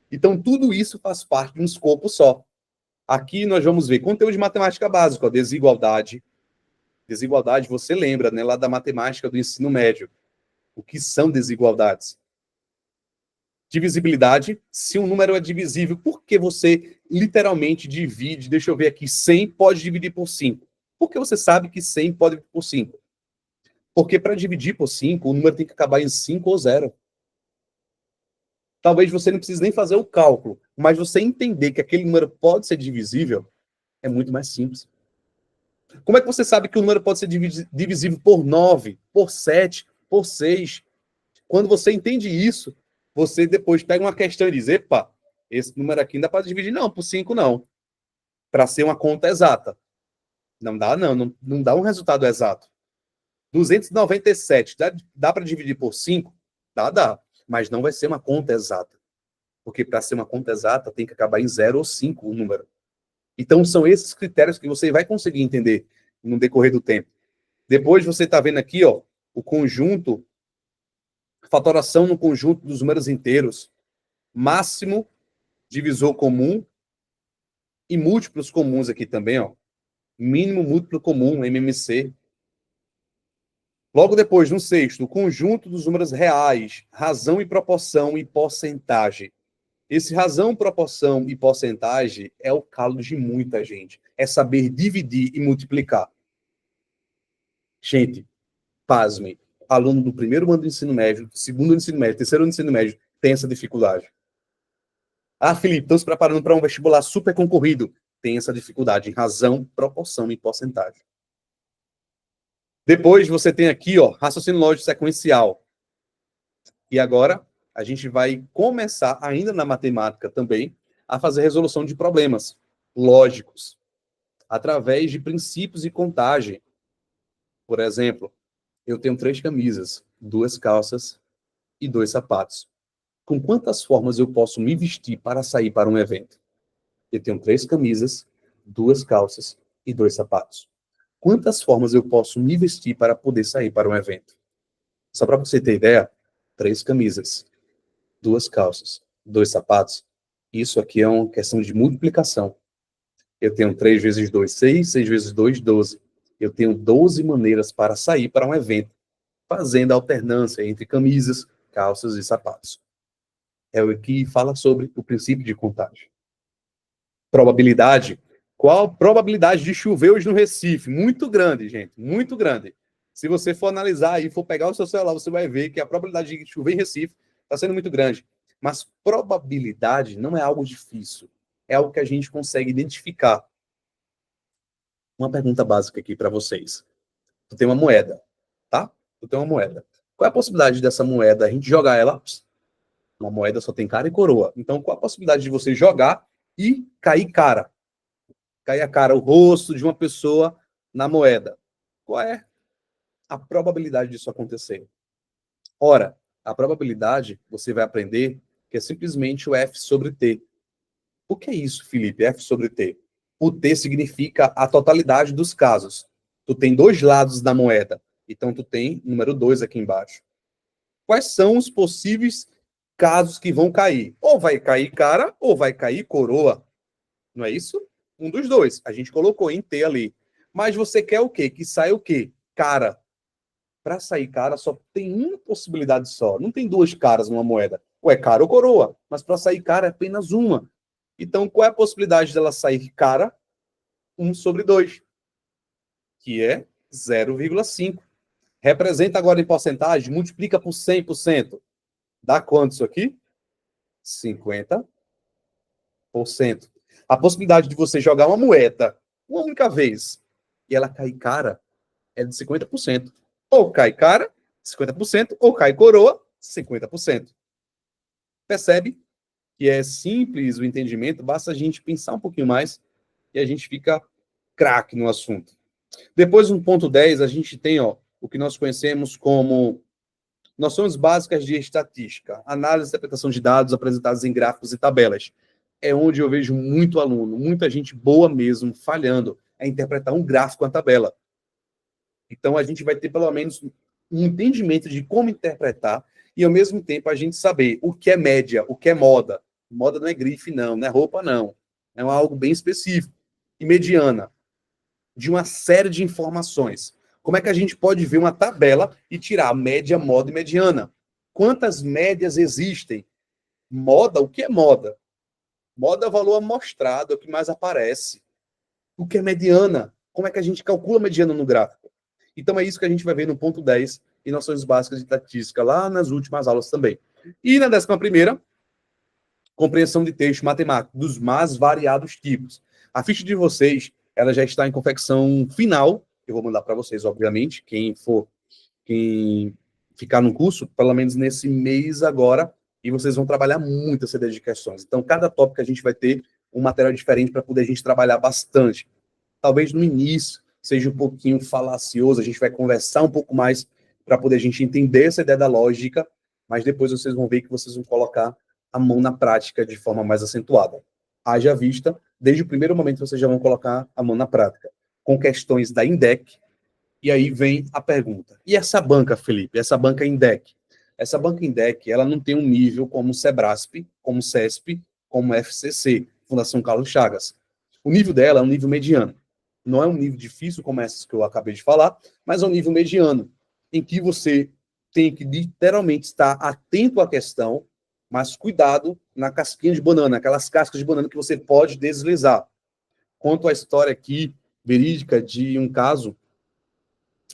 Então, tudo isso faz parte de um escopo só. Aqui nós vamos ver conteúdo de matemática básica, ó, desigualdade. Desigualdade, você lembra, né, lá da matemática do ensino médio. O que são desigualdades? Divisibilidade, se um número é divisível, por que você literalmente divide, deixa eu ver aqui, 100 pode dividir por 5? Por que você sabe que 100 pode dividir por 5? Porque para dividir por 5, o número tem que acabar em 5 ou 0. Talvez você não precise nem fazer o cálculo, mas você entender que aquele número pode ser divisível é muito mais simples. Como é que você sabe que o número pode ser divisível por 9, por 7, por 6? Quando você entende isso, você depois pega uma questão e diz, epa, esse número aqui não dá para dividir não, por 5 não. Para ser uma conta exata. Não dá não dá um resultado exato. 297, dá para dividir por 5? Dá. Mas não vai ser uma conta exata. Porque para ser uma conta exata, tem que acabar em 0 ou 5 o número. Então, são esses critérios que você vai conseguir entender no decorrer do tempo. Depois, você está vendo aqui, ó, o conjunto, fatoração no conjunto dos números inteiros, máximo, divisor comum e múltiplos comuns aqui também, ó. Mínimo múltiplo comum, MMC. Logo depois, no sexto, o conjunto dos números reais, razão e proporção e porcentagem. Esse razão, proporção e porcentagem é o calo de muita gente. É saber dividir e multiplicar. Gente, pasmem. Aluno do primeiro ano do ensino médio, segundo ano do ensino médio, terceiro ano do ensino médio, tem essa dificuldade. Felipe, estão se preparando para um vestibular super concorrido. Tem essa dificuldade em razão, proporção e porcentagem. Depois você tem aqui, ó, raciocínio lógico sequencial. E agora a gente vai começar, ainda na matemática também, a fazer resolução de problemas lógicos, através de princípios de contagem. Por exemplo, eu tenho 3 camisas, 2 calças e 2 sapatos. Com quantas formas eu posso me vestir para sair para um evento? Eu tenho 3 camisas, 2 calças e 2 sapatos. Quantas formas eu posso me vestir para poder sair para um evento? Só para você ter ideia, 3 camisas, 2 calças, 2 sapatos. Isso aqui é uma questão de multiplicação. Eu tenho 3 vezes 2, 6, 6 vezes 2, 12. Eu tenho 12 maneiras para sair para um evento, fazendo a alternância entre camisas, calças e sapatos. É o que fala sobre o princípio de contagem. Probabilidade. Qual a probabilidade de chover hoje no Recife? Muito grande, gente, muito grande. Se você for analisar e for pegar o seu celular, você vai ver que a probabilidade de chover em Recife está sendo muito grande. Mas probabilidade não é algo difícil. É algo que a gente consegue identificar. Uma pergunta básica aqui para vocês. Tu tem uma moeda, tá? Tu tem uma moeda. Qual é a possibilidade dessa moeda, a gente jogar ela? Uma moeda só tem cara e coroa. Então, qual a possibilidade de você jogar e cair cara? Cair a cara, o rosto de uma pessoa na moeda. Qual é a probabilidade disso acontecer? Ora, a probabilidade, você vai aprender, que é simplesmente o F sobre T. O que é isso, Felipe? F sobre T. O T significa a totalidade dos casos. Tu tem 2 lados da moeda. Então, tu tem número 2 aqui embaixo. Quais são os possíveis casos que vão cair? Ou vai cair cara, ou vai cair coroa. Não é isso? Um dos dois. A gente colocou em T ali. Mas você quer o quê? Que saia o quê? Cara. Para sair cara, só tem uma possibilidade só. Não tem duas caras numa moeda. Ou é cara ou coroa. Mas para sair cara é apenas uma. Então, qual é a possibilidade dela sair cara? 1/2, que é 0,5. Representa agora em porcentagem, multiplica por 100%. Dá quanto isso aqui? 50%. A possibilidade de você jogar uma moeda uma única vez e ela cair cara é de 50%. Ou cai cara, 50%, ou cai coroa, 50%. Percebe que é simples o entendimento, basta a gente pensar um pouquinho mais e a gente fica craque no assunto. Depois, no ponto 10, a gente tem o que nós conhecemos como noções básicas de estatística, análise e interpretação de dados apresentados em gráficos e tabelas. É onde eu vejo muito aluno, muita gente boa mesmo, falhando a interpretar um gráfico, uma tabela. Então, a gente vai ter, pelo menos, um entendimento de como interpretar e, ao mesmo tempo, a gente saber o que é média, o que é moda. Moda não é grife, não é roupa, não. É algo bem específico. E mediana, de uma série de informações. Como é que a gente pode ver uma tabela e tirar média, moda e mediana? Quantas médias existem? Moda, o que é moda? Moda é o valor amostrado, é o que mais aparece. O que é mediana? Como é que a gente calcula a mediana no gráfico? Então é isso que a gente vai ver no ponto 10 e noções básicas de estatística, lá nas últimas aulas também. E na 11ª, compreensão de texto matemático, dos mais variados tipos. A ficha de vocês, ela já está em confecção final, eu vou mandar para vocês, obviamente, quem ficar no curso, pelo menos nesse mês agora, e vocês vão trabalhar muito essa ideia de questões. Então, cada tópico a gente vai ter um material diferente para poder a gente trabalhar bastante. Talvez no início seja um pouquinho falacioso, a gente vai conversar um pouco mais para poder a gente entender essa ideia da lógica, mas depois vocês vão ver que vocês vão colocar a mão na prática de forma mais acentuada. Haja vista, desde o primeiro momento vocês já vão colocar a mão na prática, com questões da INDEC, e aí vem a pergunta. E essa banca, Felipe? Essa banca INDEC? Essa banca INDEC, ela não tem um nível como o SEBRASP, como o CESP, como o FCC, Fundação Carlos Chagas. O nível dela é um nível mediano. Não é um nível difícil como esses que eu acabei de falar, mas é um nível mediano, em que você tem que literalmente estar atento à questão, mas cuidado na casquinha de banana, aquelas cascas de banana que você pode deslizar. Conto a história aqui, verídica, de um caso,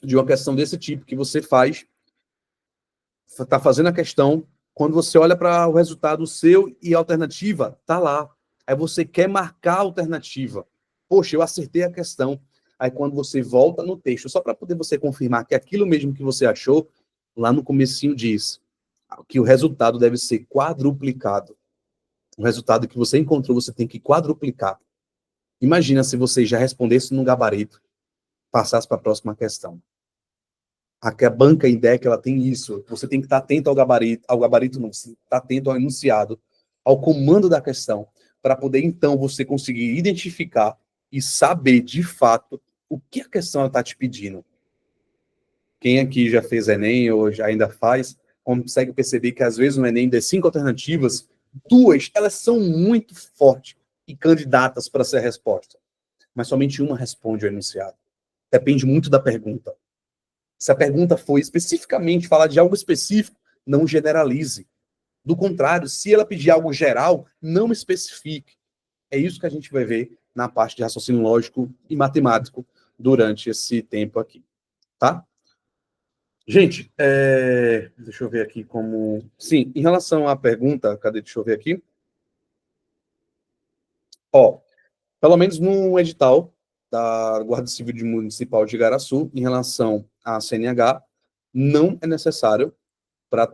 de uma questão desse tipo, que você está fazendo a questão, quando você olha para o resultado seu e a alternativa está lá. Aí você quer marcar a alternativa. Poxa, eu acertei a questão. Aí quando você volta no texto, só para poder você confirmar que aquilo mesmo que você achou, lá no comecinho diz que o resultado deve ser quadruplicado. O resultado que você encontrou, você tem que quadruplicar. Imagina se você já respondesse no gabarito, passasse para a próxima questão. A banca INDEC, ela tem isso. Você tem que estar atento ao gabarito não, você está atento ao enunciado, ao comando da questão, para poder, então, você conseguir identificar e saber, de fato, o que a questão está te pedindo. Quem aqui já fez Enem ou já ainda faz, consegue perceber que, às vezes, no Enem, das 5 alternativas, 2, elas são muito fortes e candidatas para ser a resposta. Mas somente uma responde ao enunciado. Depende muito da pergunta. Se a pergunta foi especificamente falar de algo específico, não generalize. Do contrário, se ela pedir algo geral, não especifique. É isso que a gente vai ver na parte de raciocínio lógico e matemático durante esse tempo aqui, tá? Gente, deixa eu ver aqui como... Sim, em relação à pergunta, cadê? Deixa eu ver aqui. Pelo menos no edital da Guarda Civil Municipal de Igaraçu, em relação à CNH, não é necessário para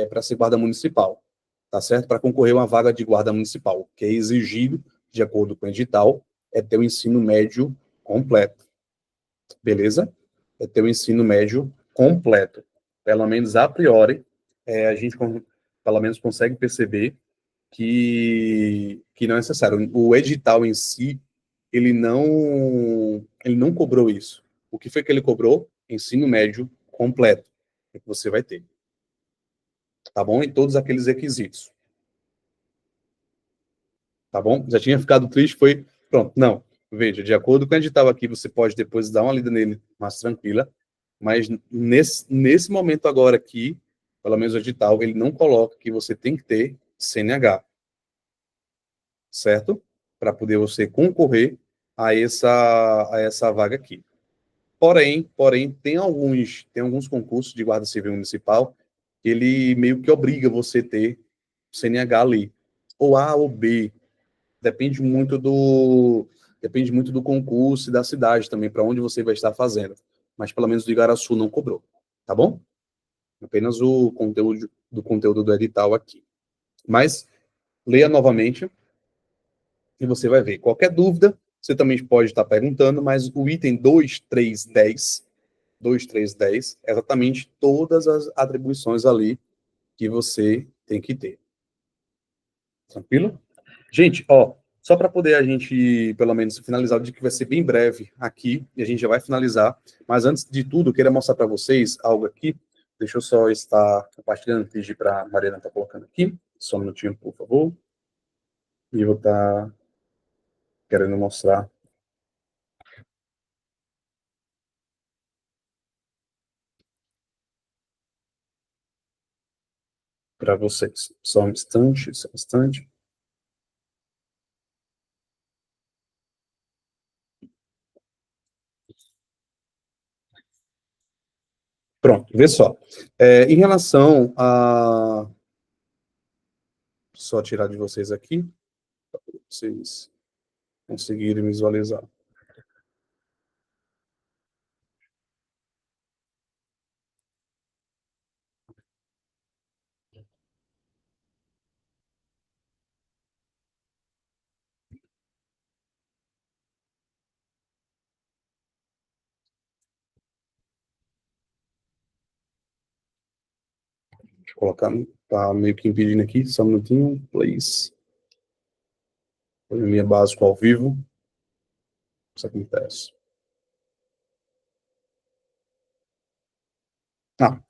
para ser guarda municipal, tá certo? Para concorrer a uma vaga de guarda municipal, o que é exigido, de acordo com o edital, é ter o ensino médio completo, beleza? É ter o ensino médio completo. Pelo menos a priori, a gente pelo menos consegue perceber que não é necessário. O edital em si, ele não cobrou isso. O que foi que ele cobrou? ensino médio completo que você vai ter. Tá bom? Em todos aqueles requisitos. Tá bom? Já tinha ficado triste, foi... Pronto, não. Veja, de acordo com o edital aqui, você pode depois dar uma lida nele mais tranquila, mas nesse momento agora aqui, pelo menos o edital, ele não coloca que você tem que ter CNH, certo? Para poder você concorrer a essa vaga aqui. Porém, tem alguns concursos de Guarda Civil Municipal que ele meio que obriga você a ter CNH ali, ou A ou B, depende muito do concurso e da cidade também, para onde você vai estar fazendo. Mas pelo menos do Igaraçu não cobrou, tá bom? Apenas o conteúdo do edital aqui. Mas leia novamente e você vai ver. Qualquer dúvida, você também pode estar perguntando, mas o item 2310 é exatamente todas as atribuições ali que você tem que ter. Tranquilo? Gente, ó, só para poder a gente, pelo menos, finalizar, eu digo que vai ser bem breve aqui, e a gente já vai finalizar. Mas antes de tudo, eu queria mostrar para vocês algo aqui. Deixa eu só estar compartilhando, pedir para a Mariana estar colocando aqui. Só um minutinho, por favor. E eu vou estar querendo mostrar para vocês. Só um instante, só um instante. Pronto, vê só. Em relação a... Só tirar de vocês aqui, para vocês conseguirem visualizar. Deixa eu colocar, tá meio que impedindo aqui, só um minutinho, please. Minha básico ao vivo, isso acontece. Ah,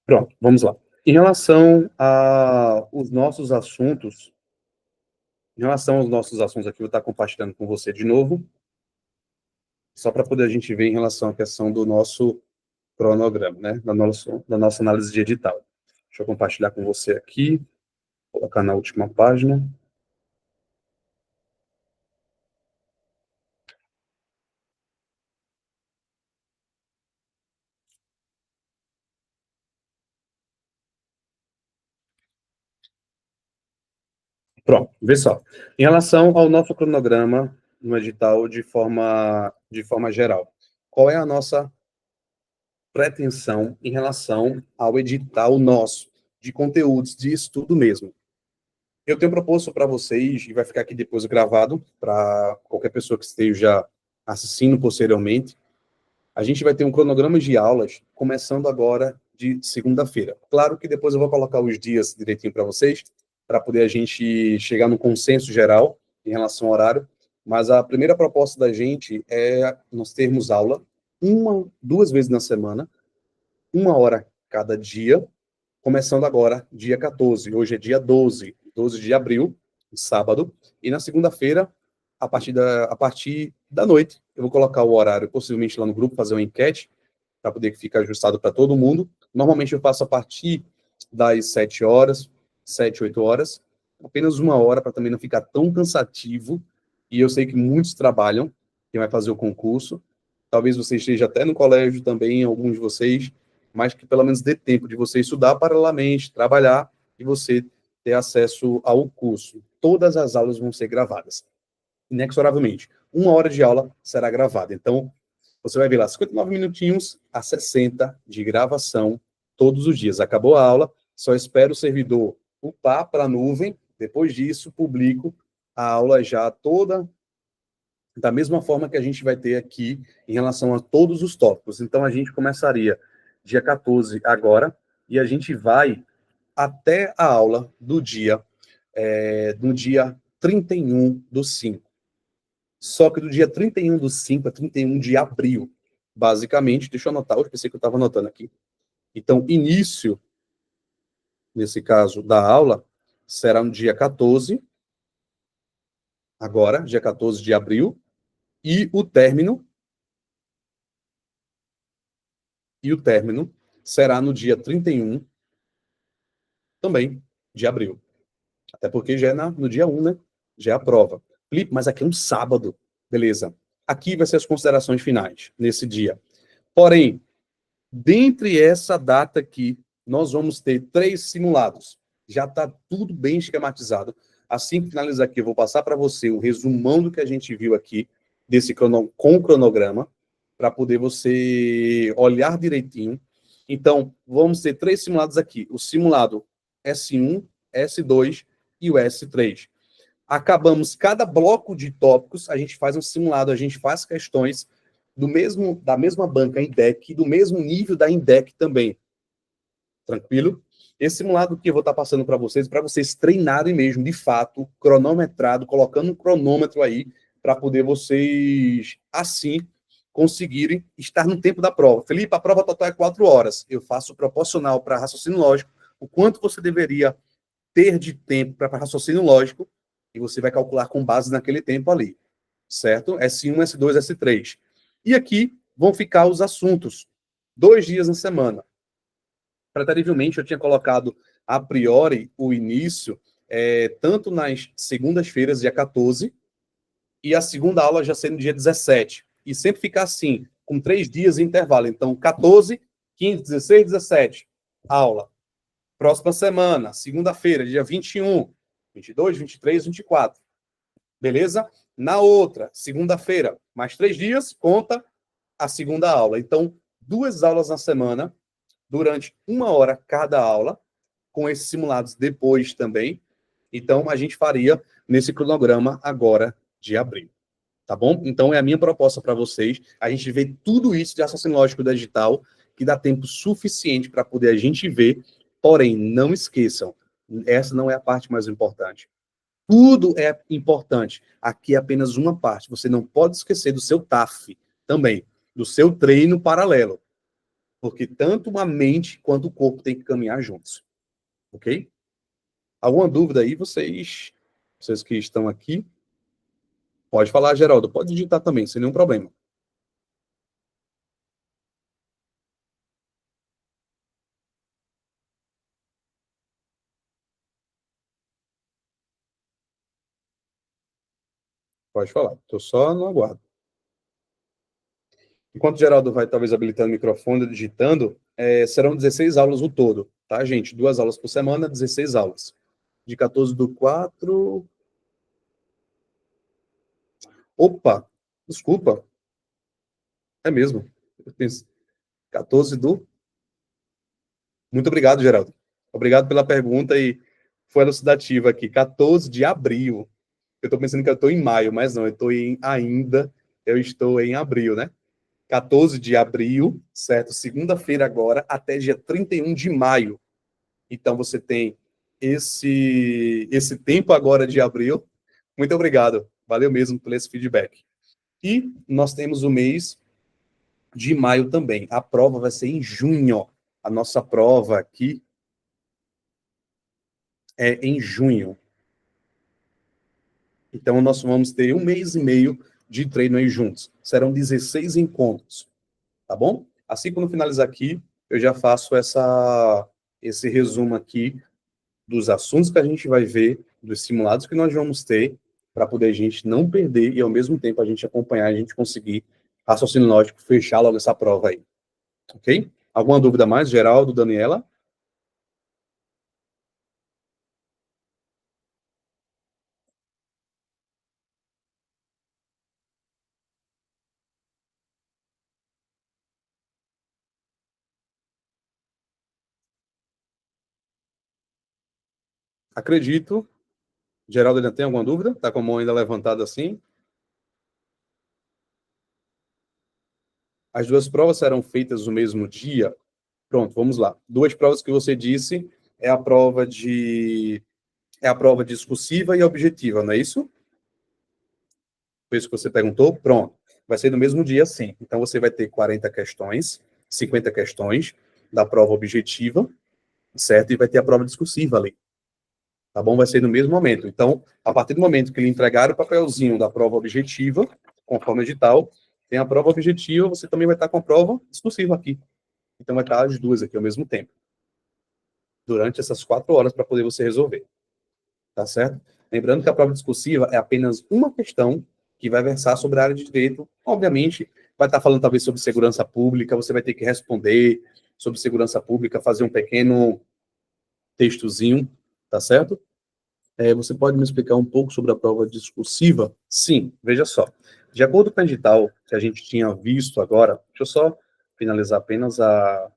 pronto, vamos lá. Em relação aos nossos assuntos aqui, eu vou estar compartilhando com você de novo, só para poder a gente ver em relação à questão do nosso cronograma, né, da nossa análise de edital. Deixa eu compartilhar com você aqui, colocar na última página. Pronto, vê só. Em relação ao nosso cronograma no edital de forma geral, qual é a nossa pretensão em relação ao edital nosso, de conteúdos, de estudo mesmo? Eu tenho proposto para vocês, e vai ficar aqui depois gravado, para qualquer pessoa que esteja assistindo posteriormente, a gente vai ter um cronograma de aulas começando agora de segunda-feira. Claro que depois eu vou colocar os dias direitinho para vocês, para poder a gente chegar no consenso geral em relação ao horário, mas a primeira proposta da gente é nós termos aula duas vezes na semana, 1 hora cada dia, começando agora, dia 14. Hoje é dia 12 de abril, sábado, e na segunda-feira, a partir da noite, eu vou colocar o horário, possivelmente lá no grupo, fazer uma enquete, para poder ficar ajustado para todo mundo. Normalmente eu faço a partir das 7 horas, 7, 8 horas, apenas 1 hora, para também não ficar tão cansativo, e eu sei que muitos trabalham, quem vai fazer o concurso, talvez você esteja até no colégio também, alguns de vocês, mas que pelo menos dê tempo de você estudar paralelamente, trabalhar e você ter acesso ao curso. Todas as aulas vão ser gravadas, inexoravelmente. 1 hora de aula será gravada. Então, você vai ver lá 59 minutinhos a 60 de gravação todos os dias. Acabou a aula, só espero o servidor upar para a nuvem. Depois disso, publico a aula já toda da mesma forma que a gente vai ter aqui em relação a todos os tópicos. Então, a gente começaria dia 14 agora, e a gente vai até a aula do dia 31/5. Só que do dia 31/5 a 31 de abril. basicamente, deixa eu anotar, eu pensei que eu estava anotando aqui. Então, início, nesse caso, da aula, será no dia 14, agora, dia 14 de abril, e o término será no dia 31, também, de abril. Até porque já é no dia 1, né? Já é a prova. Felipe, mas aqui é um sábado. Beleza. Aqui vai ser as considerações finais, nesse dia. Porém, dentre essa data aqui, nós vamos ter 3 simulados. Já está tudo bem esquematizado. Assim que finalizar aqui, eu vou passar para você o resumão do que a gente viu aqui, com o cronograma, para poder você olhar direitinho. Então, vamos ter 3 simulados aqui. O simulado S1, S2 e o S3. Acabamos cada bloco de tópicos, a gente faz um simulado, a gente faz questões da mesma banca INDEC, do mesmo nível da INDEC também. Tranquilo? Esse simulado que eu vou estar passando para vocês treinarem mesmo, de fato, cronometrado, colocando um cronômetro aí, para poder vocês, assim, conseguirem estar no tempo da prova. Felipe, a prova total é 4 horas. Eu faço proporcional para raciocínio lógico, o quanto você deveria ter de tempo para raciocínio lógico, e você vai calcular com base naquele tempo ali, certo? S1, S2, S3. E aqui vão ficar os assuntos, 2 dias na semana. Preterivelmente, eu tinha colocado a priori o início, tanto nas segundas-feiras, dia 14, e a segunda aula já sendo dia 17. E sempre ficar assim, com 3 dias de intervalo. Então, 14, 15, 16, 17, aula. Próxima semana, segunda-feira, dia 21, 22, 23, 24. Beleza? Na outra, segunda-feira, mais 3 dias, conta a segunda aula. Então, 2 aulas na semana, durante 1 hora cada aula, com esses simulados depois também. Então, a gente faria nesse cronograma agora de abril. Tá bom? Então, é a minha proposta para vocês. A gente vê tudo isso de raciocínio lógico digital, que dá tempo suficiente para poder a gente ver. Porém, não esqueçam, essa não é a parte mais importante. Tudo é importante. Aqui é apenas uma parte. Você não pode esquecer do seu TAF também, do seu treino paralelo. Porque tanto a mente quanto o corpo tem que caminhar juntos. Ok? Alguma dúvida aí, vocês que estão aqui? Pode falar, Geraldo. Pode digitar também, sem nenhum problema. Pode falar. Estou só no aguardo. Enquanto o Geraldo vai talvez habilitando o microfone, digitando, serão 16 aulas o todo, tá, gente? 2 aulas por semana, 16 aulas. De 14/4. Opa, desculpa. É mesmo. Eu penso, 14 do. Muito obrigado, Geraldo. Obrigado pela pergunta e foi elucidativa aqui. 14 de abril. Eu estou pensando que eu estou em maio, mas não, eu estou em abril, né? 14 de abril, certo? Segunda-feira agora, até dia 31 de maio. Então, você tem esse tempo agora de abril. Muito obrigado. Valeu mesmo por esse feedback. E nós temos o mês de maio também. A prova vai ser em junho. A nossa prova aqui é em junho. Então, nós vamos ter 1 mês e meio de treino aí juntos. Serão 16 encontros, tá bom? Assim, quando finalizar aqui, eu já faço esse resumo aqui dos assuntos que a gente vai ver, dos simulados que nós vamos ter, para poder a gente não perder e, ao mesmo tempo, a gente acompanhar, a gente conseguir, raciocínio lógico, fechar logo essa prova aí. Ok? Alguma dúvida mais, Geraldo, Daniela? Acredito. Geraldo ainda tem alguma dúvida? Está com a mão ainda levantada assim? As 2 provas serão feitas no mesmo dia? Pronto, vamos lá. 2 provas que você disse é a prova de discursiva e objetiva, não é isso? Foi isso que você perguntou? Pronto. Vai ser no mesmo dia, sim. Então, você vai ter 40 questões, 50 questões da prova objetiva, certo? E vai ter a prova discursiva ali. Tá bom? Vai ser no mesmo momento. Então, a partir do momento que ele entregar o papelzinho da prova objetiva, conforme o edital, tem a prova objetiva, você também vai estar com a prova discursiva aqui. Então, vai estar as duas aqui ao mesmo tempo. Durante essas 4 horas para poder você resolver. Tá certo? Lembrando que a prova discursiva é apenas uma questão que vai versar sobre a área de direito. Obviamente, vai estar falando talvez sobre segurança pública, você vai ter que responder sobre segurança pública, fazer um pequeno textozinho, tá certo? Você pode me explicar um pouco sobre a prova discursiva? Sim, veja só. De acordo com o edital que a gente tinha visto agora, deixa eu só finalizar apenas a